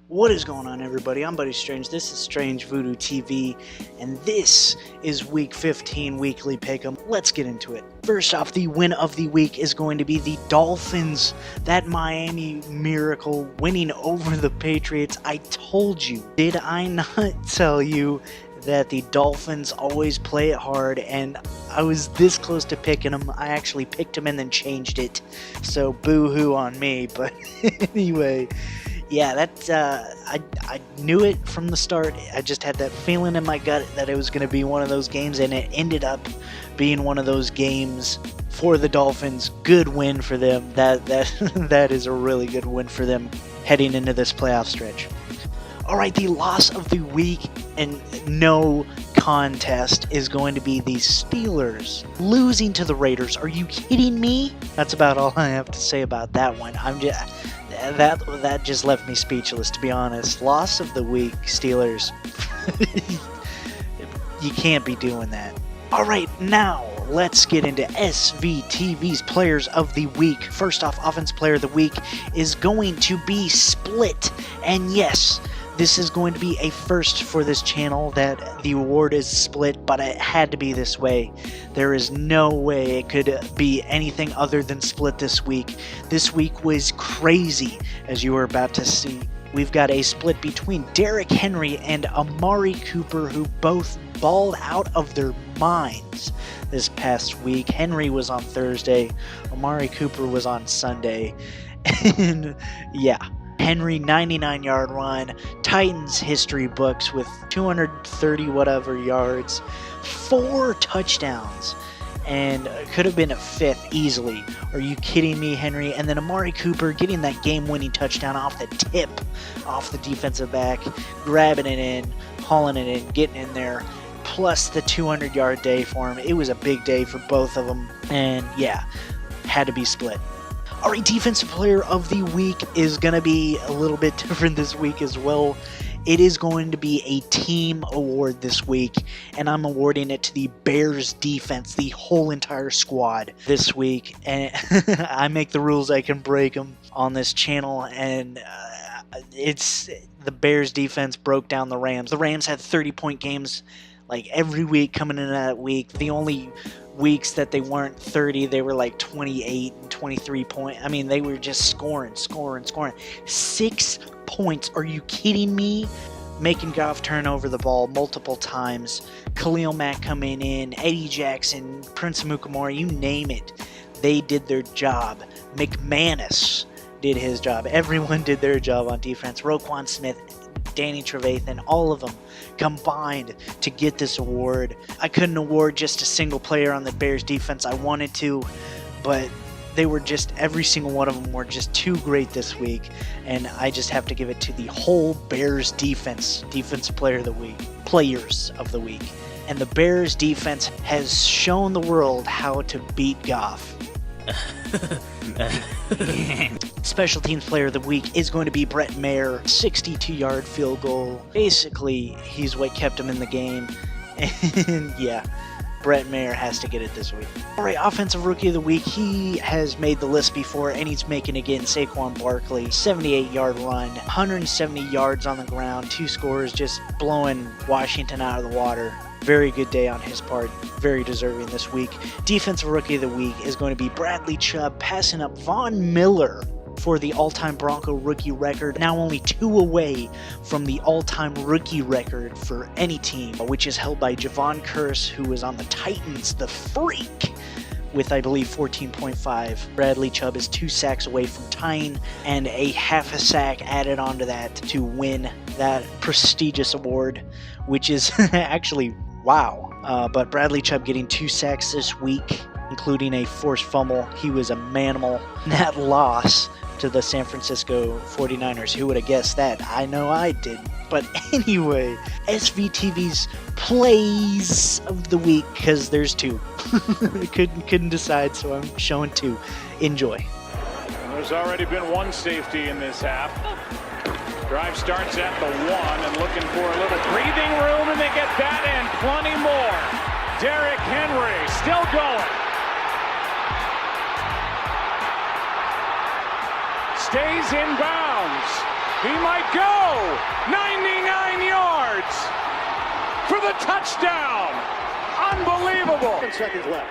What is going on, everybody? I'm Buddy Strange. This is StrangeVoodooTV, and this is Week 15 Weekly Pick'em. Let's get into it. First off, the win of the week is going to be the Dolphins. That Miami Miracle winning over the Patriots. I told you. Did I not tell you that the Dolphins always play it hard? And I was this close to picking them. I actually picked them and then changed it. So boo-hoo on me. But anyway, yeah, I knew it from the start. I just had that feeling in my gut that it was going to be one of those games, and it ended up being one of those games for the Dolphins. Good win for them. That is a really good win for them heading into this playoff stretch. All right, the loss of the week and no contest is going to be the Steelers losing to the Raiders. Are you kidding me? That's about all I have to say about that one. That just left me speechless, to be honest. Loss of the week, Steelers. You can't be doing that. All right, now let's get into SVTV's Players of the Week. First off, Offense Player of the Week is going to be split. And yes, this is going to be a first for this channel that the award is split, but it had to be this way. There is no way it could be anything other than split this week. This week was crazy, as you were about to see. We've got a split between Derrick Henry and Amari Cooper, who both balled out of their minds this past week. Henry was on Thursday, Amari Cooper was on Sunday, and yeah. Henry 99-yard run, Titans history books with 230 whatever yards, 4 touchdowns, and could have been a 5th easily. Are you kidding me, Henry? And then Amari Cooper getting that game-winning touchdown off the tip, off the defensive back, grabbing it in, hauling it in, getting in there, plus the 200-yard day for him. It was a big day for both of them, and yeah, had to be split. All right, Defensive Player of the Week is going to be a little bit different this week as well. It is going to be a team award this week, and I'm awarding it to the Bears defense, the whole entire squad this week. And I make the rules, I can break them on this channel, and it's the Bears defense broke down the Rams. The Rams had 30-point games like every week coming into that week. The only weeks that they weren't 30, they were like 28 and 23 point. I mean, they were just scoring. 6 points. Are you kidding me? Making Goff turn over the ball multiple times. Khalil Mack coming in, Eddie Jackson, Prince Mukamura, you name it. They did their job. McManus did his job. Everyone did their job on defense. Roquan Smith, Danny Trevathan, all of them combined to get this award. I couldn't award just a single player on the Bears defense. I wanted to, but they were just, every single one of them were just too great this week, and I just have to give it to the whole Bears defense, Defensive Player of the Week, Players of the Week. And the Bears defense has shown the world how to beat Goff. Special Teams Player of the Week is going to be Brett Maher, 62-yard field goal. Basically, he's what kept him in the game. And yeah, Brett Maher has to get it this week. All right, Offensive Rookie of the Week. He has made the list before, and he's making again. Saquon Barkley, 78-yard run, 170 yards on the ground, 2 scores, just blowing Washington out of the water. Very good day on his part. Very deserving this week. Defensive Rookie of the Week is going to be Bradley Chubb, passing up Von Miller for the all-time Bronco rookie record. Now only 2 away from the all-time rookie record for any team, which is held by Javon Curse, who was on the Titans, the Freak, with, I believe, 14.5. Bradley Chubb is 2 sacks away from tying, and a half a sack added onto that to win that prestigious award, which is actually wow. But Bradley Chubb getting 2 sacks this week, including a forced fumble. He was a manimal. That loss to the San Francisco 49ers. Who would have guessed that? I know I did. But anyway, SVTV's Plays of the Week, because there's 2. couldn't decide, so I'm showing 2. Enjoy. There's already been 1 safety in this half. Drive starts at the 1 and looking for a little breathing room, and they get that and plenty more. Derrick Henry still going. Stays in bounds. He might go 99 yards for the touchdown. Unbelievable. 10 seconds left.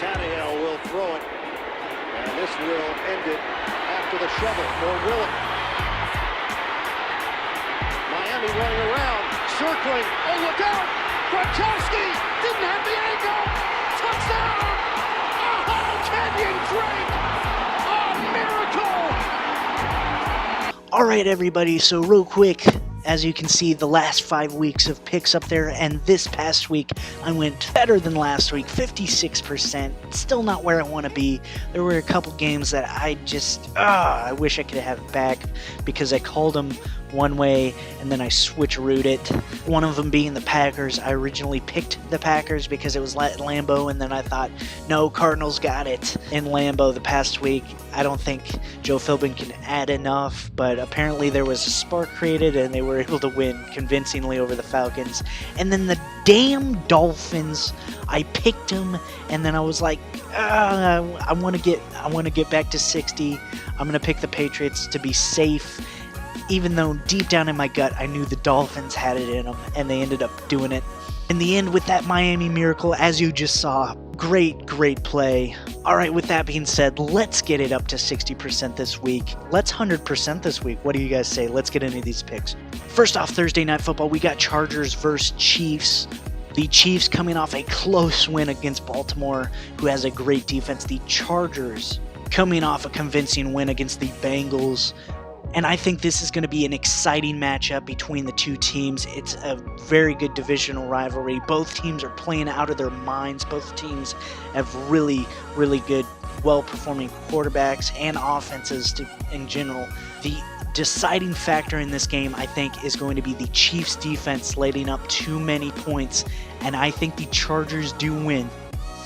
Tannehill will throw it, and this will end it after the shovel, or will it? Miami running around, circling. Oh, look out! Gronkowski didn't have the angle. Touchdown! Oh, Kenyon Drake! A miracle! All right, everybody, so real quick, as you can see, the last 5 weeks of picks up there, and this past week I went better than last week, 56%. Still not where I want to be. There were a couple games that I just, I wish I could have it back because I called them one way and then I switcherooed it. One of them being the Packers. I originally picked the Packers because it was at Lambeau, and then I thought, no, Cardinals got it in Lambeau the past week. I don't think Joe Philbin can add enough, but apparently there was a spark created and they were able to win convincingly over the Falcons. And then the damn Dolphins, I picked them, and then I was like, I want to get back to 60. I'm gonna pick the Patriots to be safe, even though deep down in my gut I knew the Dolphins had it in them, and they ended up doing it in the end with that Miami miracle, as you just saw. Great play. All right, with that being said, let's get it up to 60% this week. Let's 100% this week. What do you guys say? Let's get into these picks. First off, Thursday Night Football, we got Chargers versus Chiefs. The Chiefs coming off a close win against Baltimore, who has a great defense. The Chargers coming off a convincing win against the Bengals. And I think this is going to be an exciting matchup between the two teams. It's a very good divisional rivalry. Both teams are playing out of their minds. Both teams have really good, well-performing quarterbacks and offenses in general. The deciding factor in this game, I think, is going to be the Chiefs' defense letting up too many points. And I think the Chargers do win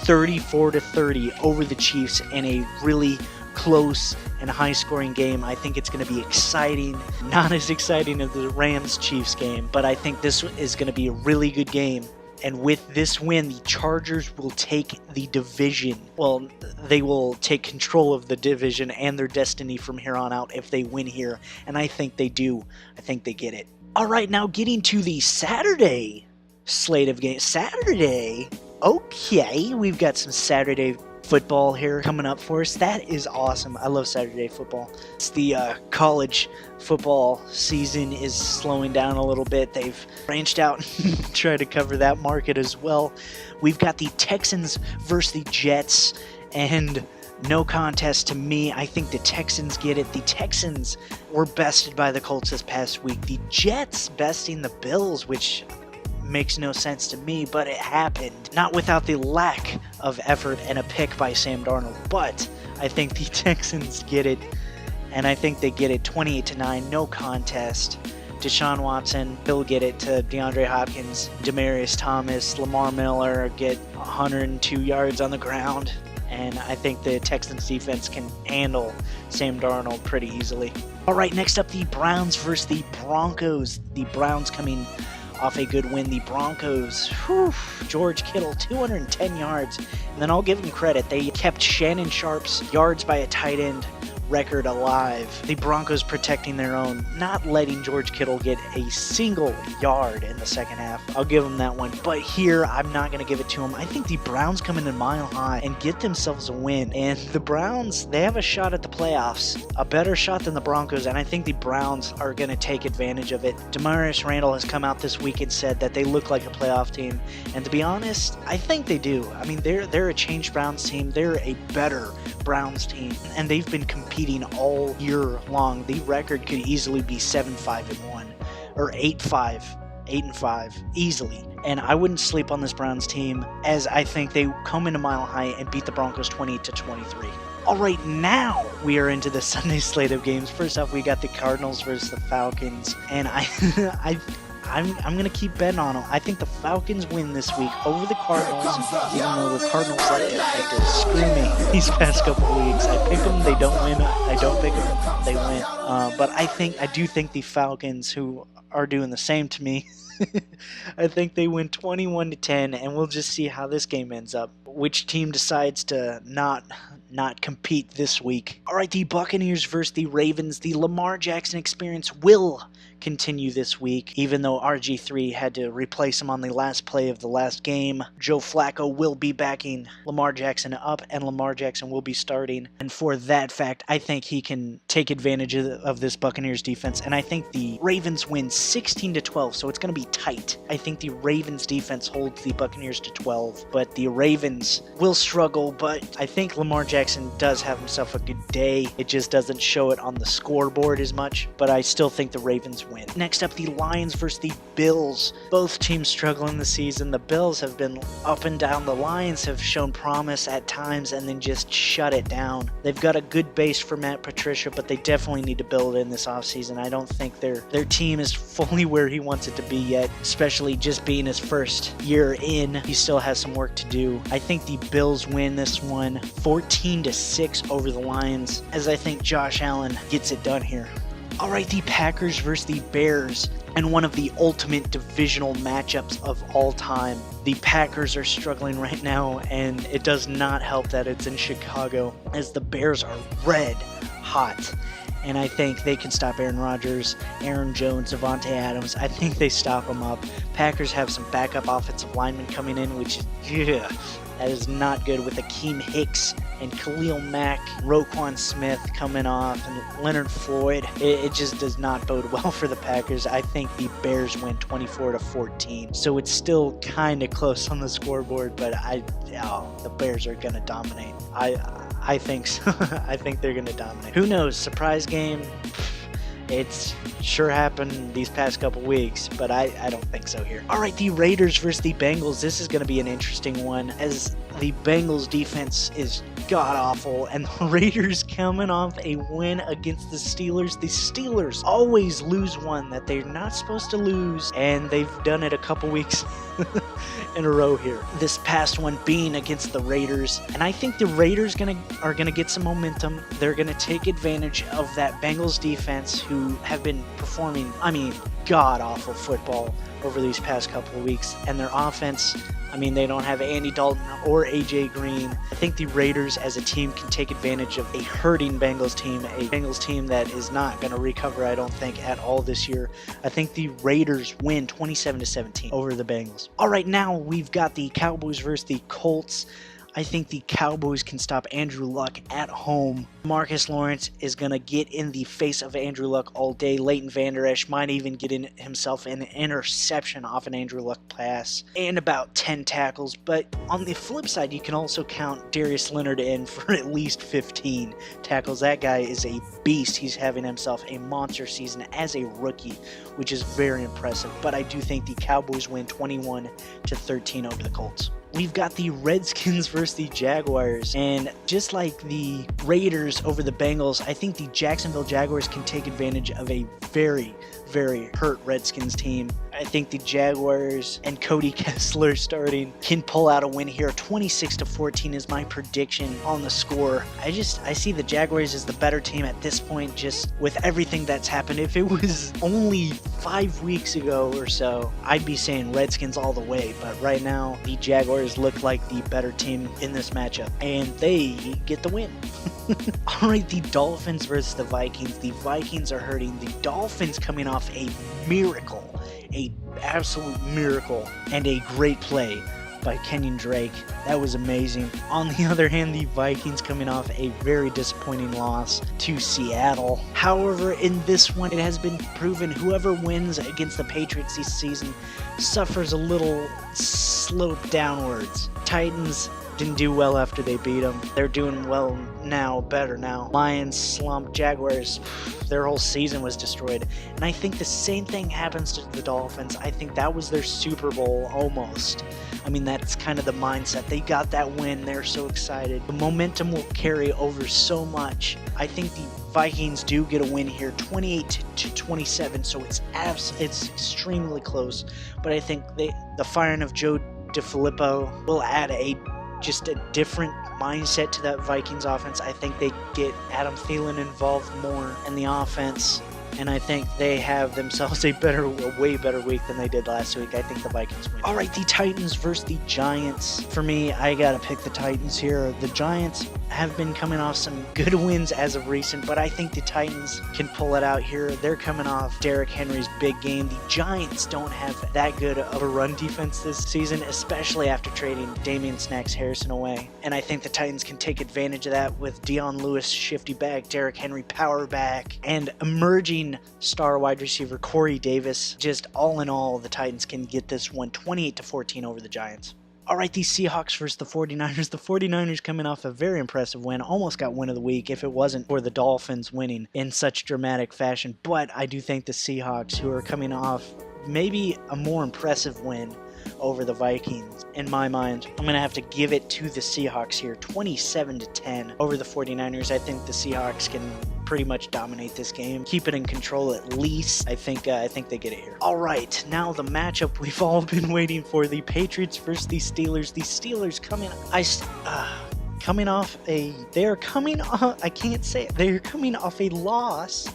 34-30 over the Chiefs in a really close and high-scoring game. I think it's going to be exciting. Not as exciting as the Rams-Chiefs game, but I think this is going to be a really good game. And with this win, the Chargers will take the division. Well, they will take control of the division and their destiny from here on out if they win here. And I think they do. I think they get it. All right, now getting to the Saturday slate of games. Saturday? Okay, we've got some Saturday football here coming up for us. That is awesome. I love Saturday football. It's the college football season is slowing down a little bit. They've branched out and tried to cover that market as well. We've got the Texans versus the Jets, and no contest to me. I think the Texans get it. The Texans were bested by the Colts this past week. The Jets besting the Bills, which makes no sense to me, but it happened. Not without the lack of effort and a pick by Sam Darnold, but I think the Texans get it, and I think they get it 28-9, no contest. Deshaun Watson, he'll get it to DeAndre Hopkins, Demaryius Thomas, Lamar Miller get 102 yards on the ground, and I think the Texans defense can handle Sam Darnold pretty easily. All right, next up, the Browns versus the Broncos. The Browns coming off a good win. The Broncos, George Kittle, 210 yards. And then I'll give them credit. They kept Shannon Sharp's yards by a tight end record alive. The Broncos protecting their own, not letting George Kittle get a single yard in the second half. I'll give them that one. But here, I'm not going to give it to them. I think the Browns come in a mile high and get themselves a win. And the Browns, they have a shot at the playoffs, a better shot than the Broncos, and I think the Browns are going to take advantage of it. Demarius Randall has come out this week and said that they look like a playoff team. And to be honest, I think they do. I mean, they're a changed Browns team. They're a better Browns team, and they've been competing all year long. The record could easily be 7-5-1 or 8-5 easily, and I wouldn't sleep on this Browns team, as I think they come into Mile High and beat the Broncos 20-23. All right, now we are into the Sunday slate of games. First off, we got the Cardinals versus the Falcons, and I'm going to keep betting on them. I think the Falcons win this week over the Cardinals, even though the Cardinals like to screw me these past couple of weeks. I pick them, they don't win. I don't pick them, they win. But I do think the Falcons, who are doing the same to me, I think they win 21-10, and we'll just see how this game ends up. Which team decides to not not compete this week. All right, the Buccaneers versus the Ravens. The Lamar Jackson experience will continue this week, even though RG3 had to replace him on the last play of the last game. Joe Flacco will be backing Lamar Jackson up, and Lamar Jackson will be starting. And for that fact, I think he can take advantage of this Buccaneers defense, and I think the Ravens win 16-12, so it's going to be tight. I think the Ravens defense holds the Buccaneers to 12, but the Ravens will struggle, but I think Lamar Jackson does have himself a good day. It just doesn't show it on the scoreboard as much, but I still think the Ravens win. Next up, the Lions versus the Bills. Both teams struggling this season. The Bills have been up and down. The Lions have shown promise at times and then just shut it down. They've got a good base for Matt Patricia, but they definitely need to build in this offseason. I don't think their team is fully where he wants it to be yet, especially just being his first year in. He still has some work to do. I think the Bills win this one 14-6 over the Lions, as I think Josh Allen gets it done here. All right, the Packers versus the Bears, and one of the ultimate divisional matchups of all time. The Packers are struggling right now, and it does not help that it's in Chicago, as the Bears are red hot. And I think they can stop Aaron Rodgers, Aaron Jones, Devontae Adams. I think they stop them up. Packers have some backup offensive linemen coming in, which that is not good, with Akeem Hicks and Khalil Mack, Roquan Smith coming off, and Leonard Floyd. It just does not bode well for the Packers. I think the Bears win 24-14. So it's still kind of close on the scoreboard, but the Bears are going to dominate. I think so. I think they're going to dominate. Who knows? Surprise game. It's sure happened these past couple weeks, but I don't think so here. All right, the Raiders versus the Bengals. This is going to be an interesting one, as the Bengals defense is god-awful, and the Raiders coming off a win against the Steelers. The Steelers always lose one that they're not supposed to lose, and they've done it a couple weeks in a row here. This past one being against the Raiders, and I think the Raiders are gonna get some momentum. They're gonna take advantage of that Bengals defense, who have been performing, god-awful football over these past couple of weeks, and their offense, they don't have Andy Dalton or AJ Green. I think the Raiders as a team can take advantage of a hurting Bengals team that is not going to recover, I don't think, at all this year. I think the Raiders win 27-17 over the Bengals. All right, now we've got the Cowboys versus the Colts. I think the Cowboys can stop Andrew Luck at home. Marcus Lawrence is going to get in the face of Andrew Luck all day. Leighton Vander Esch might even get in himself an interception off an Andrew Luck pass and about 10 tackles. But on the flip side, you can also count Darius Leonard in for at least 15 tackles. That guy is a beast. He's having himself a monster season as a rookie, which is very impressive. But I do think the Cowboys win 21-13 over the Colts. We've got the Redskins versus the Jaguars, and just like the Raiders over the Bengals, I think the Jacksonville Jaguars can take advantage of a very, very hurt Redskins team. I think the Jaguars and Cody Kessler starting can pull out a win here. 26-14 is my prediction on the score. I see the Jaguars as the better team at this point, just with everything that's happened. If it was only 5 weeks ago or so, I'd be saying Redskins all the way, but right now the Jaguars look like the better team in this matchup, and they get the win. All right, the Dolphins versus the Vikings. The Vikings are hurting. The Dolphins coming off a miracle, a absolute miracle, and a great play by Kenyon Drake. That was amazing. On the other hand, the Vikings coming off a very disappointing loss to Seattle. However, in this one, it has been proven whoever wins against the Patriots this season suffers a little slope downwards. Titans didn't do well after they beat them. They're doing well now, better now. Lions slumped. Jaguars, their whole season was destroyed. And I think the same thing happens to the Dolphins. I think that was their Super Bowl almost. That's kind of the mindset. They got that win. They're so excited. The momentum will carry over so much. I think the Vikings do get a win here, 28-27, so it's extremely close. But I think the firing of Joe DeFilippo will add just a different mindset to that Vikings offense. I think they get Adam Thielen involved more in the offense. and I think they have themselves a way better week than they did last week. I think the Vikings win. All right, the Titans versus the Giants. For me, I gotta pick the Titans here. The Giants have been coming off some good wins as of recent, but I think the Titans can pull it out here. They're coming off Derrick Henry's big game. The Giants don't have that good of a run defense this season, especially after trading Damian Snacks Harrison away. And I think the Titans can take advantage of that with Dion Lewis shifty back, Derrick Henry power back, and emerging star wide receiver Corey Davis. Just all in all, the Titans can get this one 28-14 over the Giants. All right, the Seahawks versus the 49ers. The 49ers coming off a very impressive win. Almost got win of the week if it wasn't for the Dolphins winning in such dramatic fashion. But I do think the Seahawks, who are coming off maybe a more impressive win over the Vikings, in my mind, I'm going to have to give it to the Seahawks here. 27-10 over the 49ers. I think the Seahawks can pretty much dominate this game, keep it in control at least. I think they get it here. All right, now the matchup we've all been waiting for: the Patriots versus the Steelers. The Steelers coming off a loss.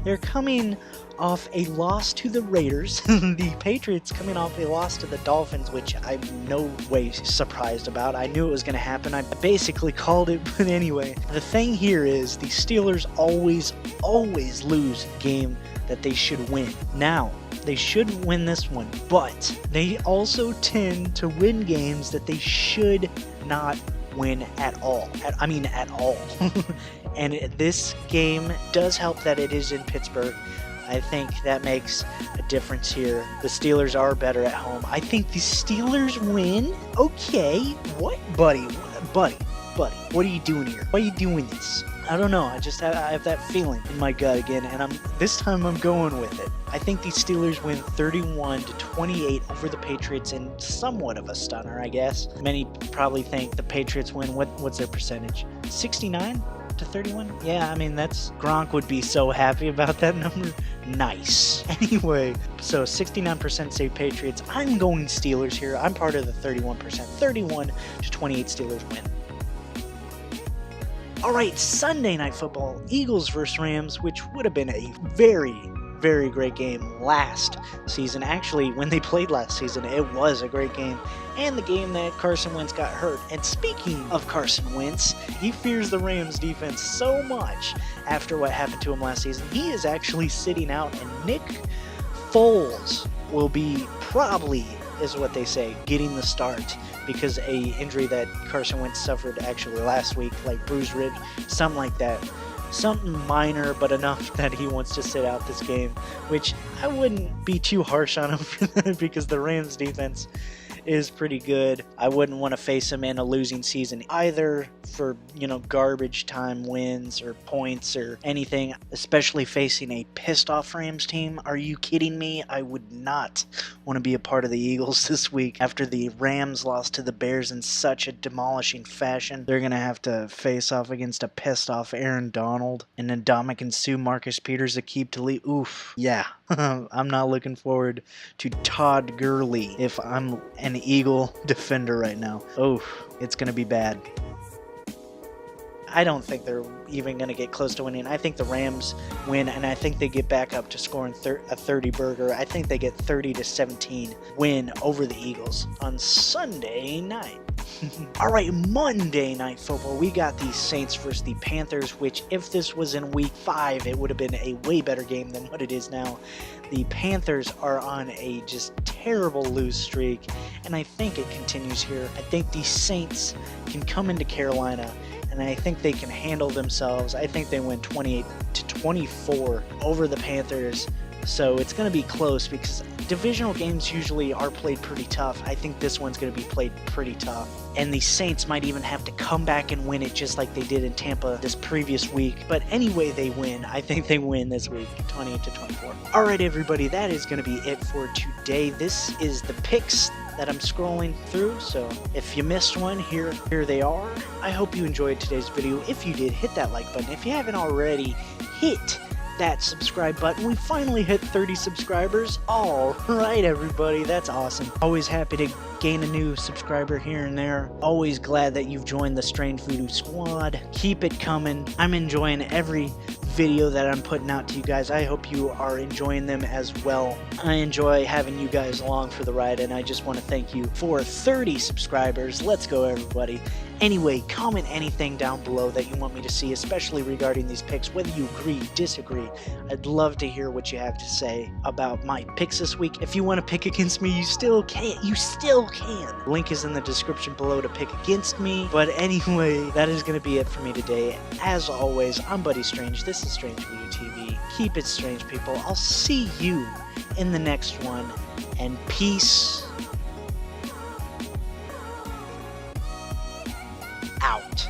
They're coming off a loss to the Raiders. The Patriots coming off a loss to the Dolphins, which I'm no way surprised about. I knew it was going to happen. I basically called it, but anyway. The thing here is the Steelers always lose a game that they should win. Now, they should win this one, but they also tend to win games that they should not win at all. At all. And this game does help that it is in Pittsburgh. I think that makes a difference here. The Steelers are better at home. I think the Steelers win. Okay. What? Buddy, what are you doing here? Why are you doing this? I don't know. I have that feeling in my gut again, and this time I'm going with it. I think the Steelers win 31-28 over the Patriots in somewhat of a stunner, I guess. Many probably think the Patriots win. What's their percentage? 69-31? Yeah, that's Gronk would be so happy about that number. Nice. Anyway, so 69% say Patriots. I'm going Steelers here. I'm part of the 31%. 31-28 Steelers win. All right, Sunday Night Football, Eagles versus Rams, which would have been a very, very great game last season. Actually, when they played last season, it was a great game. And the game that Carson Wentz got hurt. And speaking of Carson Wentz, he fears the Rams defense so much after what happened to him last season. He is actually sitting out, and Nick Foles will be probably, is what they say, getting the start, because a injury that Carson Wentz suffered actually last week, like bruised rib, something like that. Something minor, but enough that he wants to sit out this game, which I wouldn't be too harsh on him for that, because the Rams defense is pretty good. I wouldn't want to face him in a losing season either for, garbage time wins or points or anything, especially facing a pissed off Rams team. Are you kidding me? I would not want to be a part of the Eagles this week after the Rams lost to the Bears in such a demolishing fashion. They're going to have to face off against a pissed off Aaron Donald and Ndamukong Suh, Marcus Peters, Aqib Talib. Oof. Yeah. I'm not looking forward to Todd Gurley if I'm an Eagle defender right now. Oh, it's going to be bad. I don't think they're even going to get close to winning. I think the Rams win, and I think they get back up to scoring a 30 burger. I think they get 30-17 win over the Eagles on Sunday night. All right, Monday Night Football. We got the Saints versus the Panthers, which if this was in week 5, it would have been a way better game than what it is now. The Panthers are on a just terrible lose streak, and I think it continues here. I think the Saints can come into Carolina, and I think they can handle themselves. I think they win 28-24 over the Panthers. So it's going to be close, because divisional games usually are played pretty tough. I think this one's going to be played pretty tough. And the Saints might even have to come back and win it just like they did in Tampa this previous week. But anyway, they win. I think they win this week, 28-24. All right, everybody, that is going to be it for today. This is the picks that I'm scrolling through, so if you missed one, here they are. I hope you enjoyed today's video. If you did, hit that like button. If you haven't already, hit that subscribe button. We finally hit 30 subscribers. All right, everybody, that's awesome. Always happy to gain a new subscriber here and there. Always glad that you've joined the Strange Voodoo squad. Keep it coming. I'm enjoying every video that I'm putting out to you guys. I hope you are enjoying them as well. I enjoy having you guys along for the ride, and I just want to thank you for 30 subscribers. Let's go, everybody. Anyway, comment anything down below that you want me to see, especially regarding these picks, whether you agree, disagree. I'd love to hear what you have to say about my picks this week. If you want to pick against me, you still can. You still can. Link is in the description below to pick against me. But anyway, that is going to be it for me today. As always, I'm Buddy Strange. This is StrangeVoodooTV. Keep it strange, people. I'll see you in the next one. And peace out.